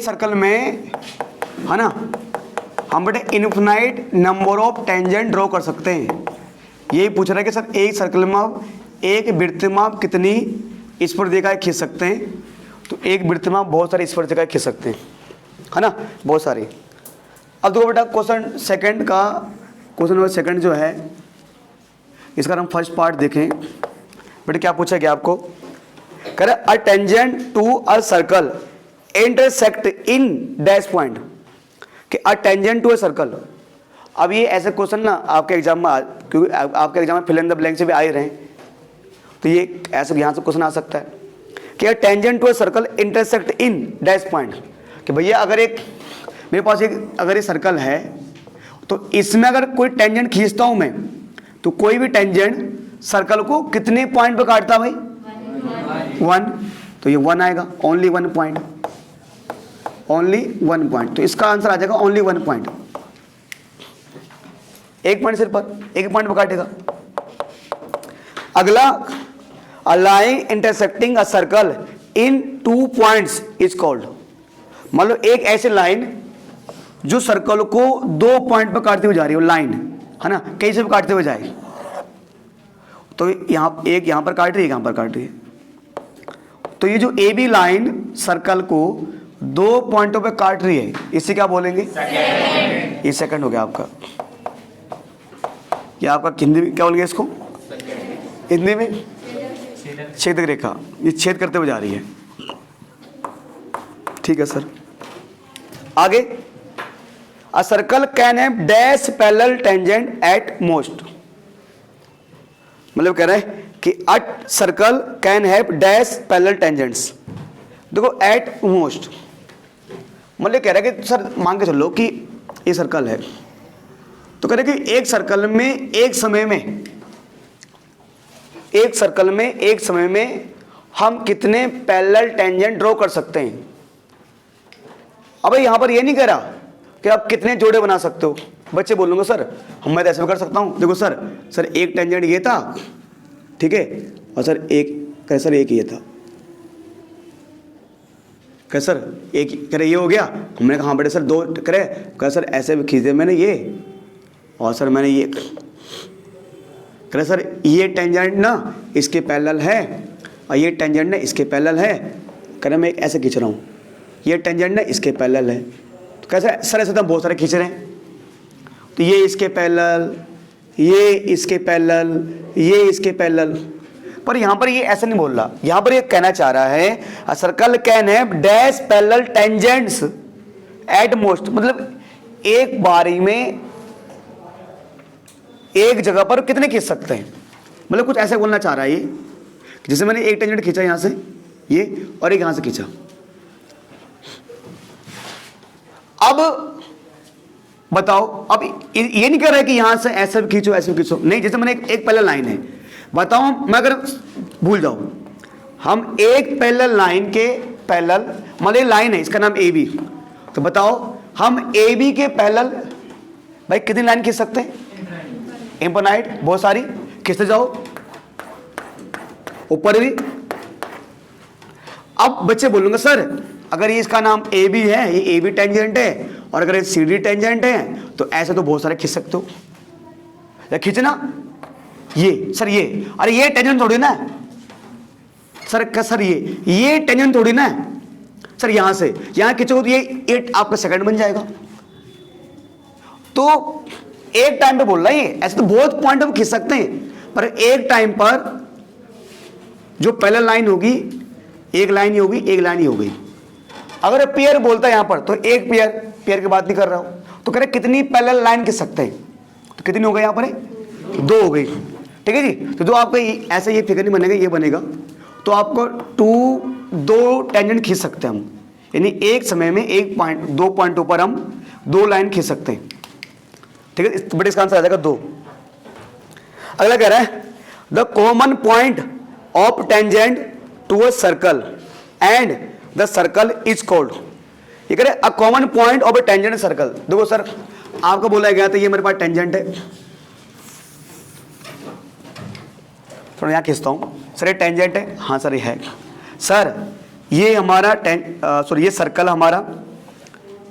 Circle में, है ना, हम बेटे infinite number of tangent draw कर सकते हैं। यही पूछ रहा है कि सर एक सर्कल में आप एक वृत्त में आप कितनी स्पर्शिकाएं खींच सकते हैं। तो एक वृत्त में आप बहुत सारी स्पर्शिकाएं खींच सकते हैं, है ना, बहुत सारी। अब देखो बेटा क्वेश्चन सेकंड का, क्वेश्चन नंबर सेकंड जो है इसका हम फर्स्ट पार्ट देखें। बेटे क्या पूछा गया आपको, कह रहे a tangent to a circle intersect in dash point, कि a tangent to a circle. अब ये ऐसे क्वेश्चन ना आपके एग्जाम में, क्योंकि आपके एग्जाम में फिल इन द ब्लैंक से भी आ ही रहे हैं, तो ये ऐसे यहाँ से क्वेश्चन आ सकता है कि a tangent to a circle intersect in dash point, कि भैया अगर एक मेरे पास एक अगर ये सर्कल है तो इसमें अगर कोई टेंजेंट खींचता हूं मैं, तो कोई भी टेंजेंट सर्कल को कितने पॉइंट पे काटता है भाई, 1। तो ये 1 आएगा, ओनली 1 पॉइंट, ओनली 1 पॉइंट। तो इसका आंसर आ जाएगा ओनली 1 पॉइंट, एक पॉइंट सिर्फ पर, एक पॉइंट पे काटेगा। अगला, a line intersecting a circle in 2 points is called. मान लो एक ऐसी लाइन जो सर्कल को 2 पॉइंट पर काटते हुए जा रही है, लाइन, है ना, कहीं से भी काटते हुए जाए। तो यहां एक यहां पर काट रही है, यहां पर काट रही है। तो ये जो ए बी लाइन सर्कल को 2 पॉइंटों पे काट रही है, इसे क्या बोलेंगे, सेकंड। ये सेकंड हो गया आपका। या आपका हिंदी में क्या बोलेंगे इसको, हिंदी में छेदक रेखा, ये छेद करते हुए जा रही है। ठीक है सर, आगे, a circle can have dash parallel tangent at most. मतलब कह रहे हैं कि a circle can have dash parallel tangents. देखो एट मोस्ट मतलब कह रहा है कि सर मान के चलो कि ये सर्कल है, तो कह रहे कि एक सर्कल में एक समय में, एक सर्कल में एक समय में हम कितने पैरेलल टेंजेंट ड्रॉ कर सकते हैं। अब यहां पर ये नहीं कह रहा कि आप कितने जोड़े बना सकते हो। बच्चे बोलूंगा सर हम मैं तो ऐसे भी कर सकता हूं, देखो सर एक टेंजेंट ये था, ठीक है, और सर एक कह सर एक ये था, कह सर एक करे ये हो गया। हमने कहा हाँ बेटे सर 2 करे, कह सर ऐसे भी खींचे मैंने ये, और सर मैंने ये, कह सर ये टेंजेंट ना इसके पैरेलल है और ये टेंजेंट ना इसके पैरेलल है। कह रहे मैं ऐसे खींच रहा हूँ, ये टेंजेंट ना इसके पैरेलल है। तो कैसे सर ऐसे तो बहुत सारे खींच रहे हैं, तो ये इसके पैरेलल, ये इसके पैरेलल, ये इसके पैरेलल। पर यहां पर ये ऐसा नहीं बोल रहा, यहां पर ये कहना चाह रहा है a circle can have dash parallel tangents at most. मतलब एक बारी में एक जगह पर कितने खींच सकते हैं, मतलब कुछ ऐसे बोलना चाह रहा है ये। जैसे मैंने एक टेंजेंट खींचा यहां से ये, और एक यहां से खींचा। अब बताओ, अब ये नहीं कह रहा है कि यहां से ऐसे भी खींचो ऐसे भी खींचो, नहीं। जैसे मैंने एक पैरेलल लाइन है, बताओ मैं अगर भूल जाऊं, हम एक पैरेलल लाइन के पैरेलल, मतलब लाइन है इसका नाम ए बी, तो बताओ हम ए बी के पैरेलल भाई कितनी लाइन खींच सकते हैं, इनफिनाइट, बहुत सारी खींचते जाओ, ऊपर भी। अब बच्चे बोलूंगा सर अगर ये इसका नाम ए बी है, ये ए बी टेंजेंट है, और अगर ये सी डी टेंजेंट है, तो ऐसे तो बहुत सारे खींच सकते हो। या खींचना ये सर ये, अरे ये टेंजेंट थोड़ी ना है सर ये टेंजेंट थोड़ी ना है सर, यहां से यहां खींचोगे तो ये 8 आपका सेकंड बन जाएगा। तो एक टाइम पे बोल रहा है ये, ऐसे तो बहुत पॉइंट हम खींच सकते हैं, पर एक टाइम पर जो पहले लाइन होगी, एक लाइन ही होगी, एक लाइन ही हो गई। अगर पेयर बोलता है यहां पर, तो एक पेयर की बात नहीं कर रहा हूं। तो कह रहे कितनी पैरेलल लाइन खींच सकते हैं, तो कितनी हो गई यहां पर, 2 हो गई। ठीक है जी, तो जो आपका ऐसे ये फिगर नहीं बनेगा, ये बनेगा, तो आपको 2 टेंजेंट खींच सकते हैं हम, यानी एक समय में 2 पॉइंटों पर हम 2 लाइन खींच सकते हैं। ठीक है, बट इसका आंसर आ जाएगा 2। अगला कह रहा है the common point of tangent to a circle and the circle is called. ये कह रहे a common point of a tangent circle. देखो सर आपको बोला गया था ये मेरे पास टेंजेंट है, थोड़ा यहाँ खींचता हूँ, सर ये टेंजेंट है, हाँ सर ये है। सर ये हमारा ये सर्कल हमारा,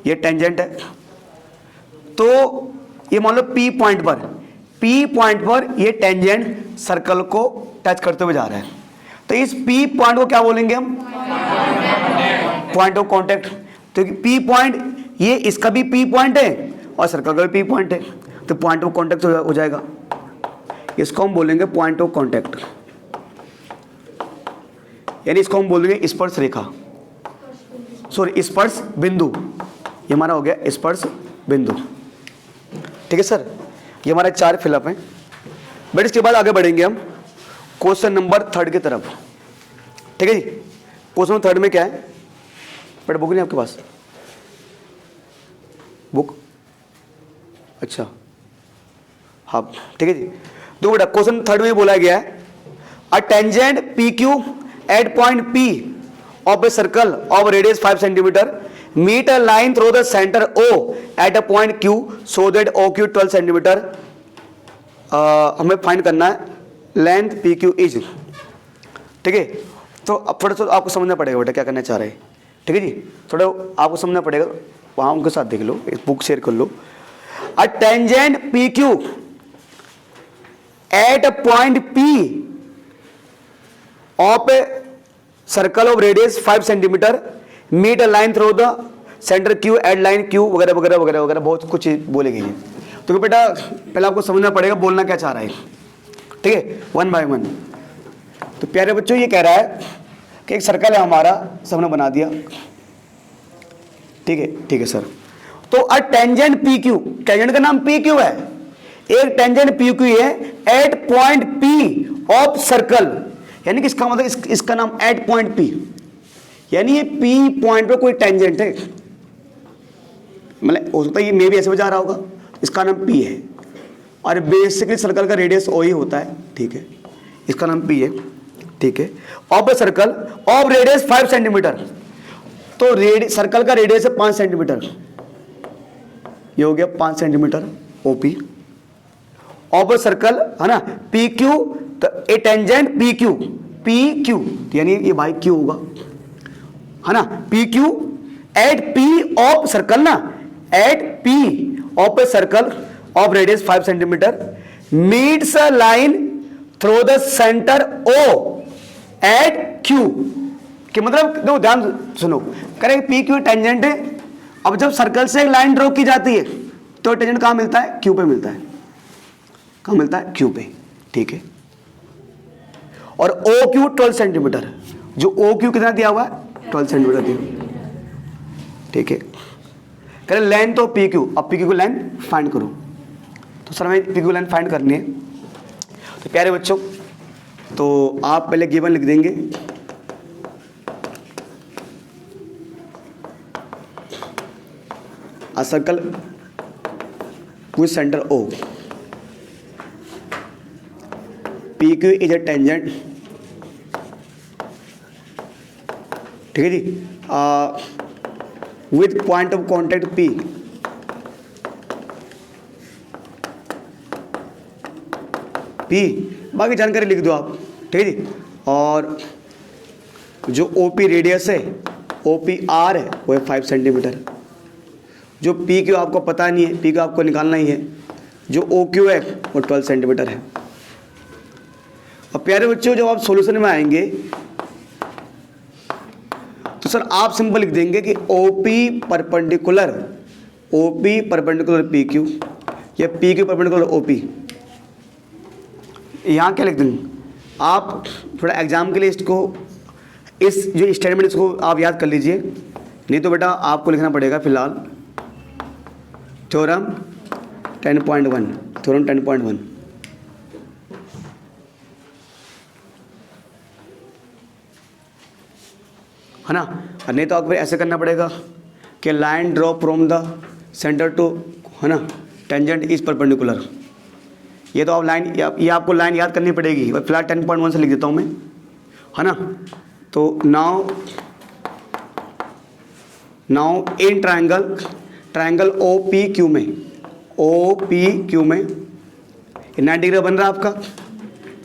ये टेंजेंट है। तो ये मान लो P पॉइंट पर ये टेंजेंट सर्कल को टच करते हुए जा रहा है, तो इस P पॉइंट को क्या बोलेंगे हम? Point of contact. तो P पॉइंट, ये इसका भी P पॉइंट है और सर्कल का भी P पॉइंट है, तो पॉइंट ऑफ कांटेक्ट हो जाएगा। इसको हम बोलेंगे पॉइंट ऑफ कांटेक्ट, यानी इसको हम बोलेंगे स्पर्श रेखा, सॉरी स्पर्श बिंदु। ये हमारा हो गया स्पर्श बिंदु। ठीक है सर, ये हमारा 4 फिलअप है। बट इसके बाद आगे बढ़ेंगे हम क्वेश्चन नंबर 3 की तरफ। ठीक है जी, क्वेश्चन नंबर 3 में क्या है? बट बुक नहीं आपके पास? बुक, अच्छा हाँ ठीक है जी। तो बेटा क्वेश्चन 3 में बोला गया है a tangent P Q at point P of a circle of radius 5 cm meet a line through the center O at a point Q so that OQ 12 cm। हमें फाइंड करना है लेंथ PQ इज। ठीक है, तो अब थोड़ा सा आपको समझना पड़ेगा बेटा क्या करना चाह रहे हैं। ठीक है जी, थोड़ा आपको समझना पड़ेगा, वहाँ उनके साथ देख लो, एक बुक शेयर कर लो। A tangent PQ at a point P of a circle of radius 5 cm meet a line through the center Q at line Q वगैरह वगैरह वगैरह वगैरह बहुत कुछ बोले गए हैं। तो बेटा पहले आपको समझना पड़ेगा बोलना क्या चाह रहा है। ठीक है, 1 by 1। तो प्यारे बच्चों ये कह रहा है कि एक सर्कल है हमारा, सबने बना दिया। ठीक है सर। तो अ टेंजेंट PQ, टेंजेंट का नाम PQ है, एक टेंजेंट PQ है at point P of circle, यानी कि इसका मतलब इसका नाम एट पॉइंट P, यानी ये P पॉइंट पर कोई टेंजेंट है। मतलब हो सकता है ये मे भी ऐसे जा रहा होगा, इसका नाम P है और बेसिकली सर्कल का रेडियस O ही होता है। ठीक है, इसका नाम P है। ठीक है, of a circle of radius 5 centimetre, तो सर्कल का रेडियस है 5 सेंटीमीटर, ये हो गया 5 centimetre OP of a circle, है ना, PQ। तो ए टेंजेंट PQ यानी ये भाई Q होगा, है ना, PQ at P of circle ना, at P of a circle of radius 5 centimetre meets a line through the centre O at Q। कि मतलब देखो ध्यान सुनो, करें PQ टेंजेंट है। अब जब सर्कल से एक लाइन ड्रॉ की जाती है तो टेंजेंट कहां मिलता है? Q पे मिलता है। कहां मिलता है? Q पे। ठीक है, और OQ 12 सेंटीमीटर, जो OQ कितना दिया हुआ है? 12 सेंटीमीटर दिया। ठीक है, करें लेंथ तो PQ, अब PQ को लेंथ फाइंड करो। तो सर हमें PQ लेंथ फाइंड करनी है। तो प्यारे बच्चों, तो आप पहले गिवन लिख देंगे, a circle with centre O, PQ is a tangent. ठीक है जी, with point of contact P, बाकी जानकारी लिख दो आप। ठीक है जी, और जो OP रेडियस है, OPR है, वो है 5 सेंटीमीटर। जो PQ आपको पता नहीं है, PQ आपको निकालना ही है। जो OQ है वो 12 सेंटीमीटर है। अब प्यारे बच्चों जब आप सॉल्यूशन में आएंगे तो सर आप सिंपल लिख देंगे कि OP परपेंडिकुलर PQ या PQ परपेंडिकुलर OP। यहाँ क्या लिख देंगे आप, थोड़ा एग्जाम के लिए इसको, इस जो स्टेटमेंट इसको आप याद कर लीजिए, नहीं तो बेटा आपको लिखना पड़ेगा फिलहाल थ्योरम 10.1 है ना। और नहीं तो आपको ऐसे करना पड़ेगा कि line draw from the centre to, है ना, टेंजेंट इज परपेंडिकुलर। ये तो आप लाइन, ये आपको लाइन याद करनी पड़ेगी। और फिलहाल 10.1 से लिख देता हूँ मैं, है ना। तो नाउ इन ट्रायंगल OPQ में 90 डिग्री बन रहा है आपका।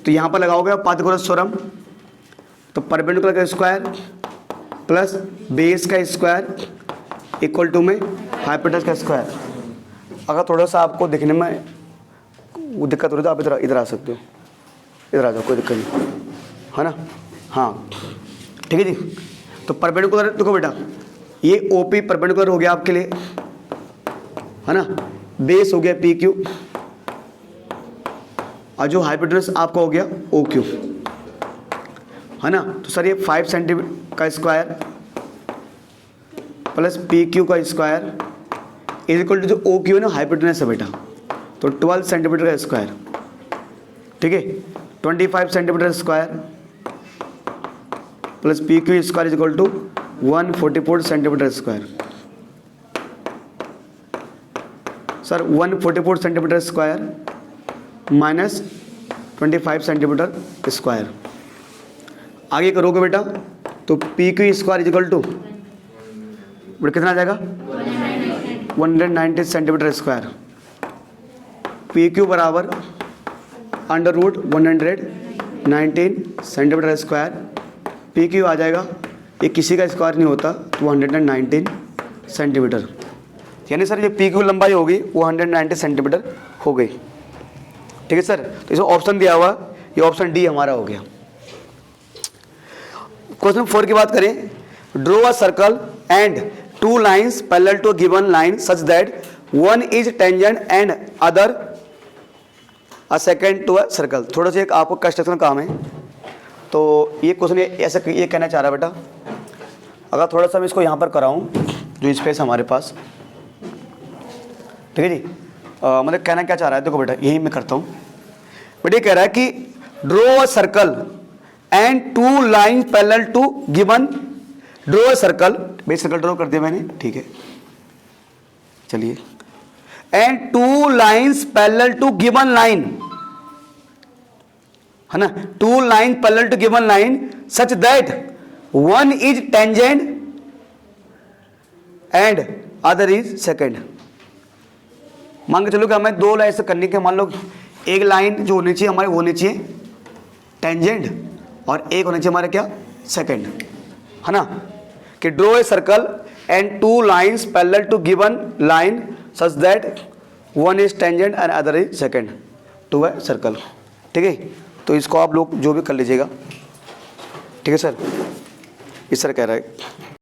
तो यहाँ पर लगाओगे पाइथागोरस थ्योरम, तो परपेंडिकुलर का स्क्वायर प्लस बेस का स्क्वायर इक्वल टू में हाइपोटेनस का स्क्वायर। अगर थोड़ा सा आपको दिखने में वो दिक्कत हो रही है तो आप इधर आ सकते हो, इधर आ जाओ, कोई दिक्कत नहीं है ना। हाँ ठीक है जी। तो परपेंडिकुलर देखो बेटा, ये ओपी परपेंडिकुलर हो गया आपके लिए, है ना। बेस हो गया पी क्यू, और जो हाइपोटेनस आपका हो गया ओ क्यू, है ना। तो सर ये 5 सेंटीमीटर का स्क्वायर प्लस पी क्यू का स्क्वायर इज इक्वल टू जो ओ क्यू है ना हाइपोटेनस है बेटा, तो 12 सेंटीमीटर का स्क्वायर, ठीक है। 25 centimetre square plus P Q square is equal to 144 centimetre square. Sir 144 centimetre square minus 25 centimetre square, आगे करोगे बेटा तो P Q square is equal to कितना आ जाएगा 190 सेंटीमीटर स्क्वायर। पी क्यू बराबर under root 119 centimetre square. P Q आ जाएगा, ये किसी का स्क्वायर नहीं होता, तो 119 सेंटीमीटर, यानी सर ये पी क्यू लंबाई होगी वो 190 सेंटीमीटर हो गई, ठीक है सर। तो इसमें ऑप्शन दिया हुआ, ये ऑप्शन डी हमारा हो गया। क्वेश्चन 4 की बात करें, draw a circle and 2 lines parallel to given line such that one is tangent and other a second to a circle. थोड़ा सा एक आपको कंस्ट्रक्शन काम है, तो ये क्वेश्चन ऐसा ये कहना चाह रहा है बेटा, अगर थोड़ा सा मैं इसको यहाँ पर कराऊँ जो स्पेस हमारे पास, ठीक है जी। मतलब कहना क्या चाह रहा है, देखो बेटा यही मैं करता हूँ बेटा। ये कह रहा है कि draw a circle and 2 line parallel to given, draw a circle, भाई सर्कल ड्रॉ कर दिया मैंने, ठीक है चलिए, and 2 lines parallel to given line, है ना। 2 line parallel to given line such that one is tangent and other is second. मान के चलो कि हमें 2 लाइन से करने के, मान लो एक लाइन जो होनी चाहिए हमारे वो होनी चाहिए टेंजेंट, और एक होनी चाहिए हमारे क्या सेकेंड, है ना। कि draw a circle and 2 lines parallel to given line such that one is tangent and other is second to a circle, ठीक है। तो इसको आप लोग जो भी कर लीजिएगा, ठीक है सर। इस तरह कह रहा है।